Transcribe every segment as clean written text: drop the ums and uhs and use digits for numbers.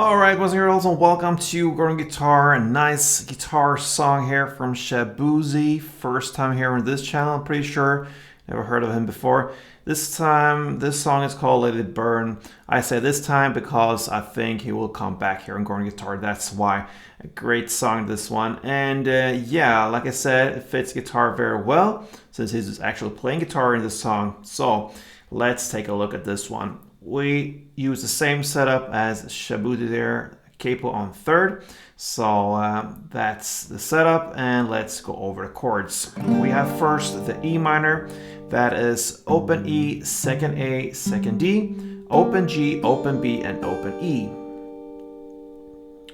Alright, once again, also welcome to Gordon Guitar, a nice guitar song here from Shaboozey. First time here on this channel, I'm pretty sure. Never heard of him before. This time, this song is called Let It Burn. I say this time because I think he will come back here on Gordon Guitar. That's why. A great song, this one. And yeah, like I said, it fits guitar very well since he's actually playing guitar in this song. So let's take a look at this one. We use the same setup as Shaboozey there, capo on third. So that's the setup, and let's go over the chords. We have first the E minor, that is open E, second A, second D, open G, open B, and open E.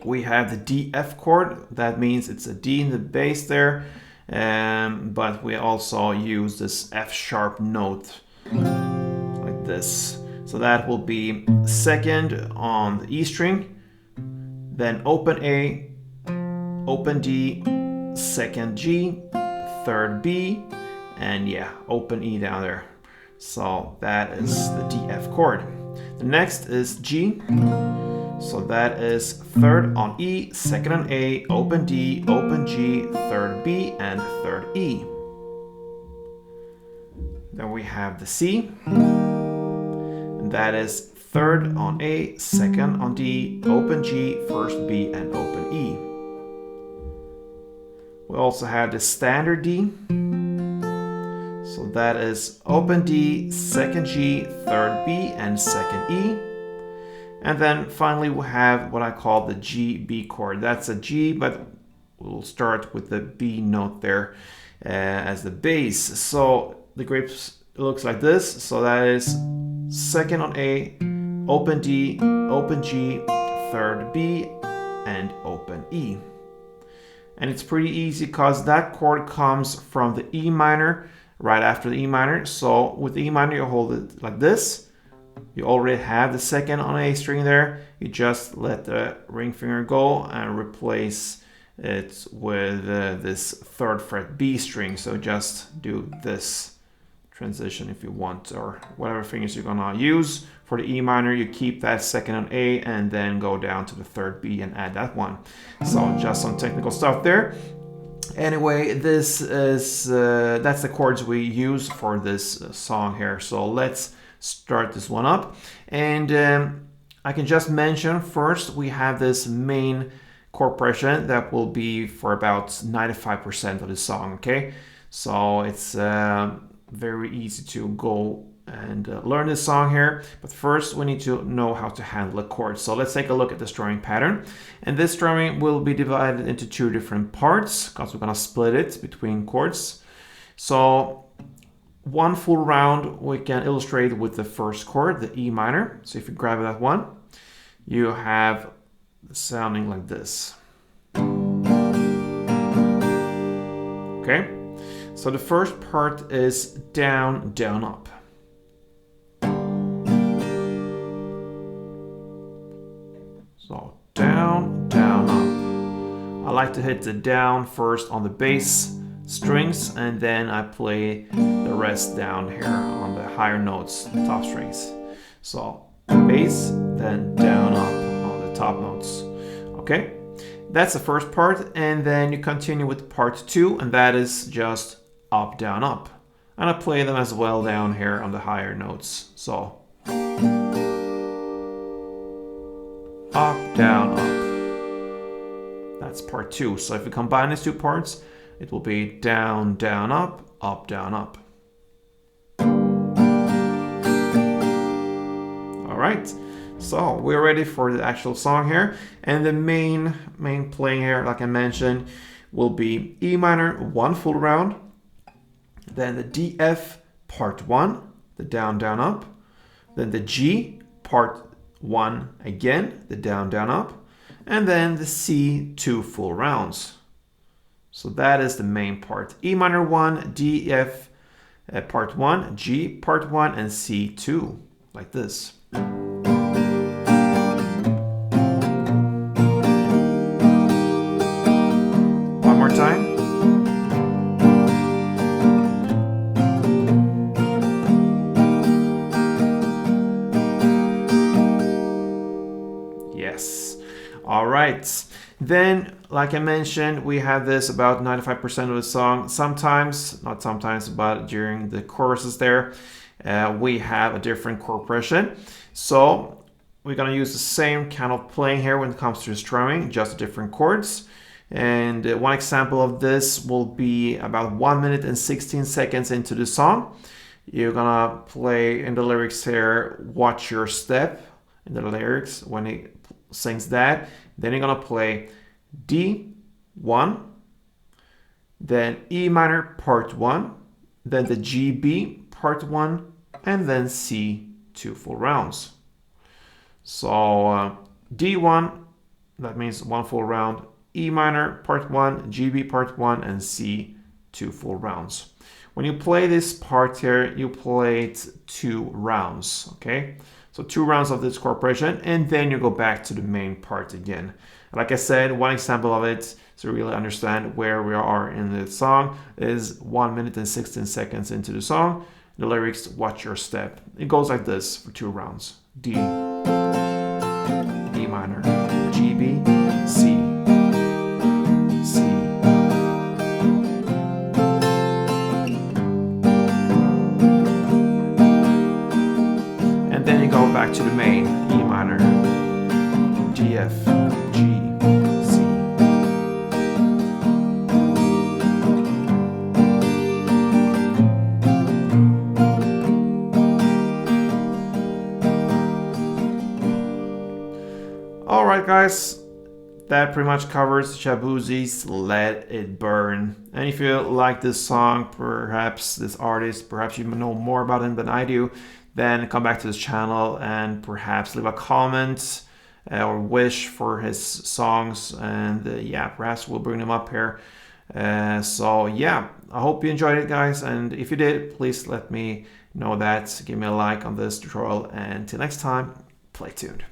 We have the D F chord, that means it's a D in the bass there, but we also use this F sharp note like this. So that will be second on the E string, then open A, open D, second G, third B, and yeah, open E down there. So that is the D F chord. The next is G. So that is third on E, second on A, open D, open G, third B, and third E. Then we have the C. That is third on A, second on D, open G, first B, and open E. We also have the standard D. So that is open D, second G, third B, and second E. And then finally we have what I call the G B chord. That's a G, but we'll start with the B note there as the bass. So the grapes looks like this. So that is second on A, open D, open G, third B, and open E. And it's pretty easy because that chord comes from the E minor right after the E minor. So with the E minor, you hold it like this. You already have the second on A string there. You just let the ring finger go and replace it with this third fret B string. So just do this transition if you want, or whatever fingers you're gonna use. For the E minor, you keep that second on A and then go down to the third B and add that one. So just some technical stuff there. Anyway, this is that's the chords we use for this song here. So let's start this one up. And I can just mention first we have this main chord progression that will be for about 95% of the song. Okay, so it's very easy to go and learn this song here, but first we need to know how to handle a chord. So let's take a look at the strumming pattern, and this strumming will be divided into two different parts because we're gonna split it between chords. So one full round we can illustrate with the first chord, the E minor. So if you grab that one, you have sounding like this. Okay. So the first part is down, down, up. So down, down, up. I like to hit the down first on the bass strings, and then I play the rest down here on the higher notes, the top strings. So bass, then down, up on the top notes. Okay, that's the first part, and then you continue with part two, and that is just up, down, up. And I play them as well down here on the higher notes. So up, down, up. That's part two. So if you combine these two parts, it will be down, down, up, up, down, up. All right. So we're ready for the actual song here. And the main playing here, like I mentioned, will be E minor, one full round. Then the D F part one, the down, down, up. Then the G part one again, the down, down, up. And then the C, two full rounds. So that is the main part. E minor 1, D F part 1, G part 1, and C 2, like this. One more time. Yes. All right. Then, like I mentioned, we have this about 95% of the song. Sometimes, not sometimes, but during the choruses there, we have a different chord progression. So we're going to use the same kind of playing here when it comes to strumming, just different chords. And one example of this will be about 1 minute and 16 seconds into the song. You're going to play in the lyrics here, watch your step in the lyrics when he sings that. Then you're going to play D1, then E minor part 1, then the GB part 1, and then C 2 full rounds. So D1, that means 1 full round, E minor part 1, GB part 1, and C 2 full rounds. When you play this part here, you play it 2 rounds, okay? So 2 rounds of this chord progression, and then you go back to the main part again. Like I said, one example of it to really understand where we are in the song is 1 minute and 16 seconds into the song. The lyrics, watch your step. It goes like this for 2 rounds. D, E minor, GB, C, C. And then you go back to the main, E minor, G, F, G, C. Alright guys, that pretty much covers Shaboozey's Let It Burn. And if you like this song, perhaps this artist, perhaps you know more about him than I do, then come back to this channel and perhaps leave a comment or wish for his songs, and yeah, perhaps we'll bring them up here. So yeah, I hope you enjoyed it guys, and if you did, please let me know that. Give me a like on this tutorial, and till next time, play tuned.